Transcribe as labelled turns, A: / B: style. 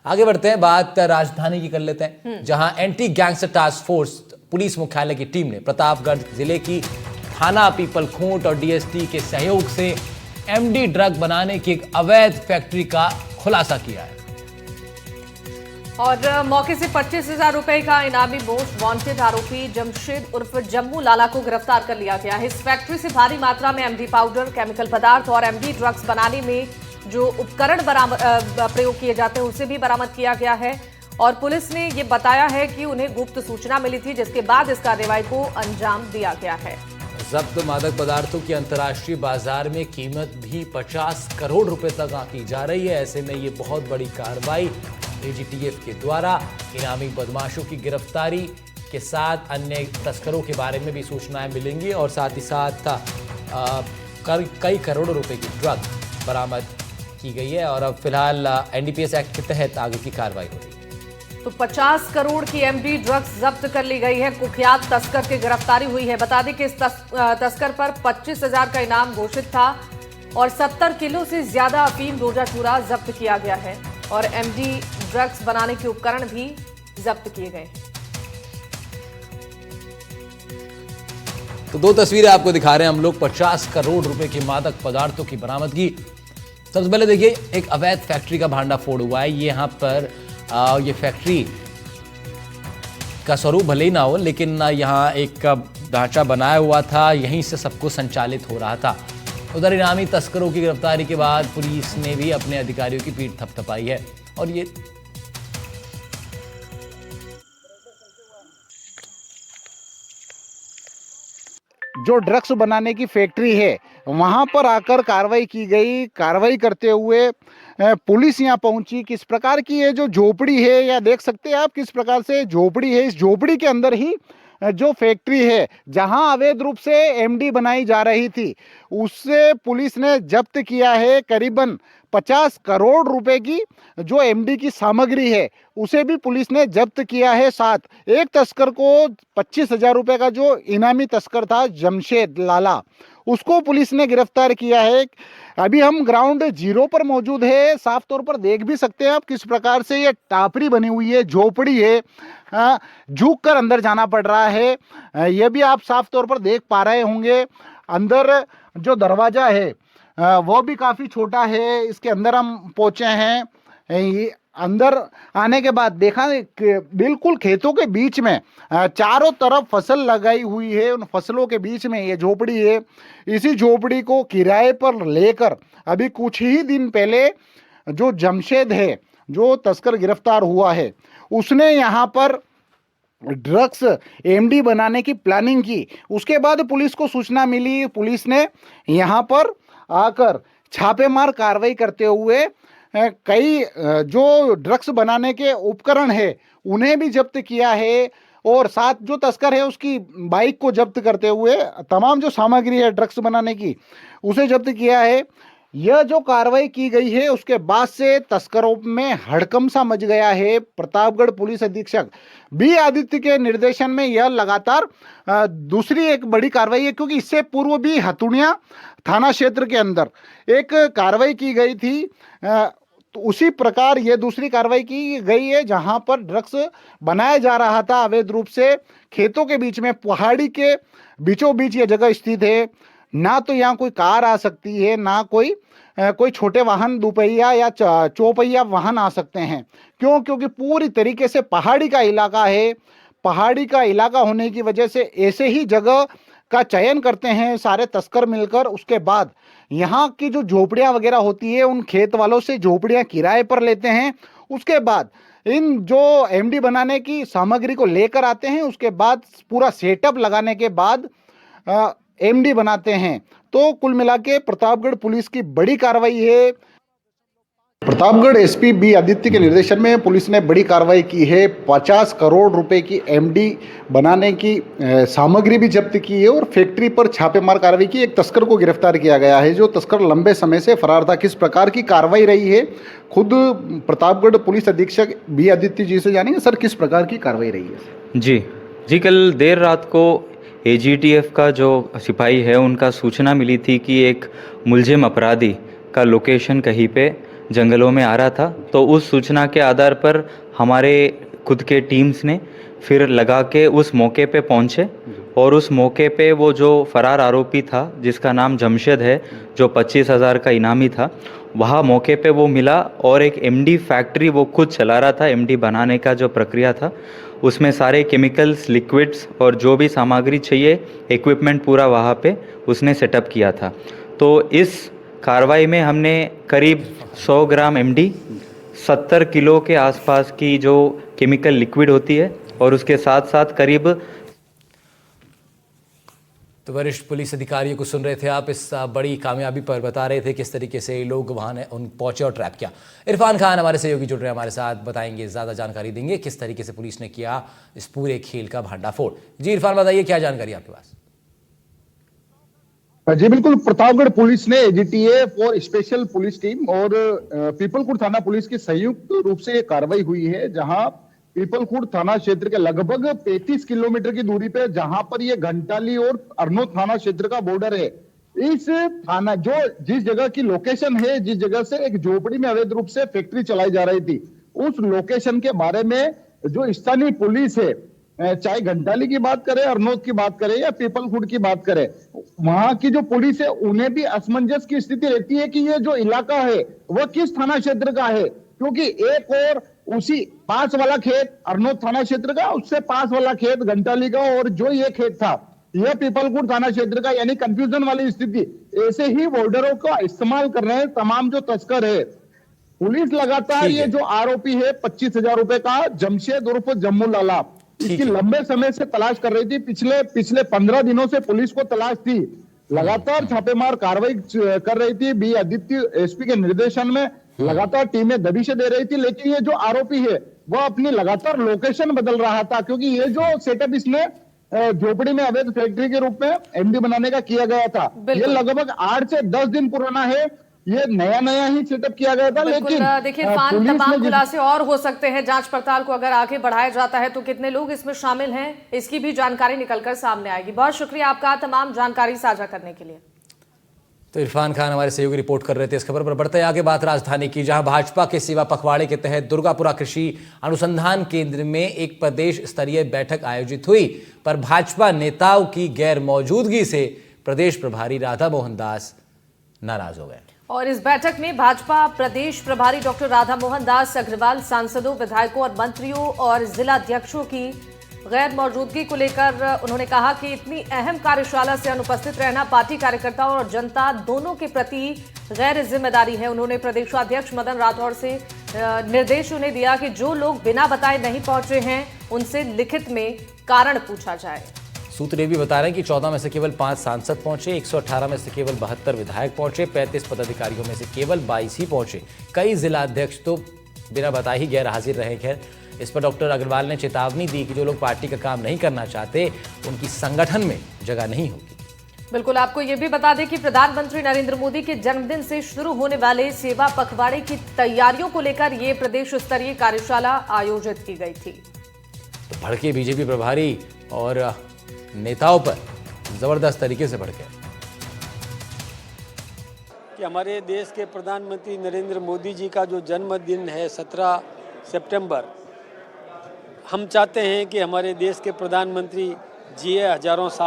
A: आगे बढ़ते हैं, बात राजधानी की कर लेते हैं, जहां anti gangster task force police मुख्यालय की टीम ने प्रतापगढ़ जिले की थाना पीपलखूंट और डीएसटी के सहयोग से एमडी ड्रग बनाने की एक अवैध फैक्ट्री का खुलासा किया है
B: और मौके से 25,000 रुपए का इनामी मोस्ट वांटेड आरोपी जमशेद उर्फ जम्मू लाला को गिरफ्तार कर लिया गया है। इस फैक्ट्री से भारी मात्रा में एमडी पाउडर, केमिकल पदार्थ और एमडी ड्रग्स बनाने में जो उपकरण प्रयोग किए जाते हैं उसे भी बरामद किया गया है। और पुलिस ने ये बताया है कि उन्हें गुप्त सूचना मिली थी, जिसके बाद इस कार्रवाई को अंजाम दिया गया है।
A: जब्त मादक पदार्थों की अंतर्राष्ट्रीय बाजार में कीमत भी 50 करोड़ रुपए तक आंकी जा रही है। ऐसे में ये बहुत बड़ी कार्रवाई एजीटीएफ के द्वारा इनामी बदमाशों की गिरफ्तारी के साथ अन्य तस्करों के बारे में भी सूचनाएं मिलेंगी और साथ ही साथ कई करोड़ों रुपए की ड्रग बरामद की गई है। और अब फिलहाल एनडीपीएस एक्ट के तहत आगे की कार्रवाई हो रही है।
B: तो 50 करोड़ की एमडी ड्रग्स जब्त कर ली गई है। कुख्यात तस्कर की गिरफ्तारी हुई है। बता दें कि इस तस्कर पर 25,000 का इनाम घोषित था और 70 किलो से ज्यादा अफीम डोडा चूरा जब्त किया गया है और एमडी ड्रग्स बनाने के उपकरण भी जब्त किए गए।
A: तो दो तस्वीरें आपको दिखा रहे हैं हम लोग, 50 करोड़ रुपए की मादक पदार्थों की बरामदगी। सबसे पहले देखिए, एक अवैध फैक्ट्री का भांडाफोड़ हुआ है। ये यहाँ पर ये फैक्ट्री का स्वरूप भले ही ना हो, लेकिन यहाँ एक ढांचा बनाया हुआ था, यहीं से सब कुछ संचालित हो रहा था। उधर इनामी तस्करों की गिरफ्तारी के बाद पुलिस ने भी अपने अधिकारियों की पीठ थपथपाई है और ये
C: जो ड्रग्स बनाने की फैक्ट्री है वहां पर आकर कार्रवाई की गई। कार्रवाई करते हुए पुलिस यहाँ पहुंची। किस प्रकार की ये जो झोपड़ी है, या देख सकते हैं आप किस प्रकार से झोपड़ी है, इस झोपड़ी के अंदर ही जो फैक्ट्री है जहां अवैध रूप से एमडी बनाई जा रही थी, उससे पुलिस ने जब्त किया है करीबन 50 करोड़ रुपए की जो एमडी की सामग्री है, उसे भी पुलिस ने जब्त किया है। साथ एक तस्कर को 25,000 रुपए का जो इनामी तस्कर था जमशेद लाला, उसको पुलिस ने गिरफ्तार किया है। अभी हम ग्राउंड जीरो पर मौजूद है। साफ तौर पर देख भी सकते हैं आप किस प्रकार से ये टापरी बनी हुई है, झोपड़ी है, झुक कर अंदर जाना पड़ रहा है। ये भी आप साफ तौर पर देख पा रहे होंगे। अंदर जो दरवाजा है वो भी काफ़ी छोटा है। इसके अंदर हम पहुँचे हैं। ये अंदर आने के बाद देखा कि बिल्कुल खेतों के बीच में चारों तरफ फसल लगाई हुई है। उन फसलों के बीच में ये झोपड़ी है। इसी झोपड़ी को किराए पर लेकर अभी कुछ ही दिन पहले जो जमशेद है, जो तस्कर गिरफ्तार हुआ है, उसने यहाँ पर ड्रग्स एमडी बनाने की प्लानिंग की। उसके बाद पुलिस को सूचना मिली। पुलिस ने यहाँ पर आकर छापेमार कार्रवाई करते हुए कई जो ड्रग्स बनाने के उपकरण है उन्हें भी जब्त किया है और साथ जो तस्कर है उसकी बाइक को जब्त करते हुए तमाम जो सामग्री है ड्रग्स बनाने की उसे जब्त किया है। यह जो कार्रवाई की गई है उसके बाद से तस्करों में हड़कंप सा मच गया है। प्रतापगढ़ पुलिस अधीक्षक बी आदित्य के निर्देशन में यह लगातार दूसरी एक बड़ी कार्रवाई है, क्योंकि इससे पूर्व भी हथुनिया थाना क्षेत्र के अंदर एक कार्रवाई की गई थी। तो उसी प्रकार ये दूसरी कार्रवाई की गई है जहां पर ड्रग्स बनाया जा रहा था अवैध रूप से। खेतों के बीच में, पहाड़ी के बीचों बीच ये जगह स्थित है। ना तो यहाँ कोई कार आ सकती है, ना कोई छोटे वाहन, दोपहिया या चौपहिया वाहन आ सकते हैं। क्यों? क्योंकि पूरी तरीके से पहाड़ी का इलाका है। पहाड़ी का इलाका होने की वजह से ऐसे ही जगह का चयन करते हैं सारे तस्कर मिलकर। उसके बाद यहाँ की जो झोपड़ियाँ वगैरह होती है, उन खेत वालों से झोपड़ियाँ किराए पर लेते हैं। उसके बाद इन जो एमडी बनाने की सामग्री को लेकर आते हैं, उसके बाद पूरा सेटअप लगाने के बाद एमडी बनाते हैं। तो कुल मिला के प्रतापगढ़ पुलिस की बड़ी कार्रवाई है। प्रतापगढ़ एसपी बी आदित्य के निर्देशन में पुलिस ने बड़ी कार्रवाई की है। 50 करोड़ रुपए की एमडी बनाने की सामग्री भी जब्त की है और फैक्ट्री पर छापेमार कार्रवाई की। एक तस्कर को गिरफ्तार किया गया है जो तस्कर लंबे समय से फरार था। किस प्रकार की कार्रवाई रही है, खुद प्रतापगढ़ पुलिस अधीक्षक बी आदित्य जी से जानेंगे। सर, किस प्रकार की कार्रवाई रही है?
D: जी कल देर रात को एजीटीएफ का जो सिपाही है उनका सूचना मिली थी कि एक मुलजिम अपराधी का लोकेशन कहीं पे जंगलों में आ रहा था। तो उस सूचना के आधार पर हमारे खुद के टीम्स ने फिर लगा के उस मौके पे पहुंचे और उस मौके पे वो जो फरार आरोपी था जिसका नाम जमशेद है, जो 25,000 का इनामी था, वहाँ मौके पे वो मिला और एक एमडी फैक्ट्री वो खुद चला रहा था। एमडी बनाने का जो प्रक्रिया था उसमें सारे केमिकल्स, लिक्विड्स और जो भी सामग्री चाहिए, इक्विपमेंट पूरा वहाँ पे उसने सेटअप किया था। तो इस कार्रवाई में हमने करीब 100 ग्राम एमडी, 70 किलो के आसपास की जो केमिकल लिक्विड होती है और उसके साथ साथ करीब।
A: तो वरिष्ठ पुलिस अधिकारियों को सुन रहे थे आप, इस बड़ी कामयाबी पर बता रहे थे किस तरीके से लोग वहाँ उन पहुंचे और ट्रैप किया। इरफान खान हमारे सहयोगी जुड़ रहे हैं हमारे साथ, बताएंगे, ज़्यादा जानकारी देंगे किस तरीके से पुलिस ने किया इस पूरे खेल का भांडाफोड़। जी इरफान, बताइए क्या जानकारी आपके पास?
C: जी बिल्कुल, प्रतापगढ़ पुलिस ने एजीटीएफ और स्पेशल पुलिस टीम और पीपलखुर्द थाना पुलिस की संयुक्त रूप से ये कार्रवाई हुई है, जहां पीपलखुर्द थाना क्षेत्र के लगभग 35 किलोमीटर की दूरी पे, जहां पर ये घंटाली और अरनोद थाना क्षेत्र का बॉर्डर है, इस थाना जो जिस जगह की लोकेशन है, जिस जगह से एक झोपड़ी में अवैध रूप से फैक्ट्री चलाई जा रही थी, उस लोकेशन के बारे में जो स्थानीय पुलिस है, चाहे घंटाली की बात करें, अरनोद की बात करें या पीपलखुर्द की बात करें, वहां की जो पुलिस है उन्हें भी असमंजस की स्थिति रहती है कि ये जो इलाका है वह किस थाना क्षेत्र का है, क्योंकि एक और उसी पास वाला खेत अरनोद थाना क्षेत्र का, उससे पास वाला खेत घंटाली का, और जो ये खेत था यह पीपलखुर्द थाना क्षेत्र का, यानी कंफ्यूजन वाली स्थिति। ऐसे ही बॉर्डरों का इस्तेमाल कर रहे हैं तमाम जो तस्कर है। पुलिस लगातार ये जो आरोपी है 25,000 रुपए का जमशेद उर्फ जम्मू लाला, इसकी लंबे समय से तलाश कर रही थी। पिछले 15 दिनों से पुलिस को तलाश थी, लगातार छापेमार कार्रवाई कर रही थी। बी आदित्य एसपी के निर्देशन में लगातार टीमें दबिशें दे रही थी, लेकिन ये जो आरोपी है वह अपनी लगातार लोकेशन बदल रहा था, क्योंकि ये जो सेटअप इसने झोपड़ी में अवैध फैक्ट्री के रूप में एमडी बनाने का किया गया था, ये लगभग 8 से 10 दिन पुराना है। ये नया ही सेटअप किया गया था। लेकिन
B: देखिए इरफान, तमाम खुलासे और हो सकते हैं। जांच पड़ताल को अगर आगे बढ़ाया जाता है तो कितने लोग इसमें शामिल हैं, इसकी भी जानकारी निकलकर सामने आएगी। बहुत शुक्रिया आपका तमाम जानकारी साझा करने के लिए।
A: तो इरफान खान हमारे सहयोगी रिपोर्ट कर रहे थे इस खबर पर। बढ़ते आगे बात राजधानी की, जहां भाजपा के सेवा पखवाड़े के तहत दुर्गापुरा कृषि अनुसंधान केंद्र में एक प्रदेश स्तरीय बैठक आयोजित हुई, पर भाजपा नेताओं की गैर मौजूदगी से प्रदेश प्रभारी राधा मोहन दास नाराज हो गए।
B: और इस बैठक में भाजपा प्रदेश प्रभारी डॉक्टर राधा मोहन दास अग्रवाल सांसदों, विधायकों और मंत्रियों और जिला अध्यक्षों की गैर मौजूदगी को लेकर उन्होंने कहा कि इतनी अहम कार्यशाला से अनुपस्थित रहना पार्टी कार्यकर्ताओं और जनता दोनों के प्रति गैर जिम्मेदारी है। उन्होंने प्रदेशाध्यक्ष मदन राठौड़ से निर्देश उन्हें दिया कि जो लोग बिना बताए नहीं पहुंचे हैं उनसे लिखित में कारण पूछा जाए।
A: सूत्र ये भी बता रहे हैं कि 14 में से केवल 5 सांसद पहुंचे, 118 में से केवल 72 विधायक पहुंचे, 35 पदाधिकारियों में से केवल 22 ही पहुंचे। कई जिला अध्यक्ष तो बिना बताए ही गैर हाजिर रहे। खैर, इस पर डॉक्टर अग्रवाल ने चेतावनी दी कि जो लोग पार्टी का काम नहीं करना चाहते उनकी संगठन में जगह नहीं होगी।
B: बिल्कुल, आपको ये भी बता दें कि प्रधानमंत्री नरेंद्र मोदी के जन्मदिन से शुरू होने वाले सेवा पखवाड़े की तैयारियों को लेकर ये प्रदेश स्तरीय कार्यशाला आयोजित की गई थी।
A: तो भड़के बीजेपी प्रभारी और नेताओं पर जबरदस्त तरीके से भड़के
E: कि हमारे देश के प्रधानमंत्री नरेंद्र मोदी जी का जो जन्मदिन है 17 सितंबर, हम चाहते हैं कि हमारे देश के प्रधानमंत्री जिए हजारों साल।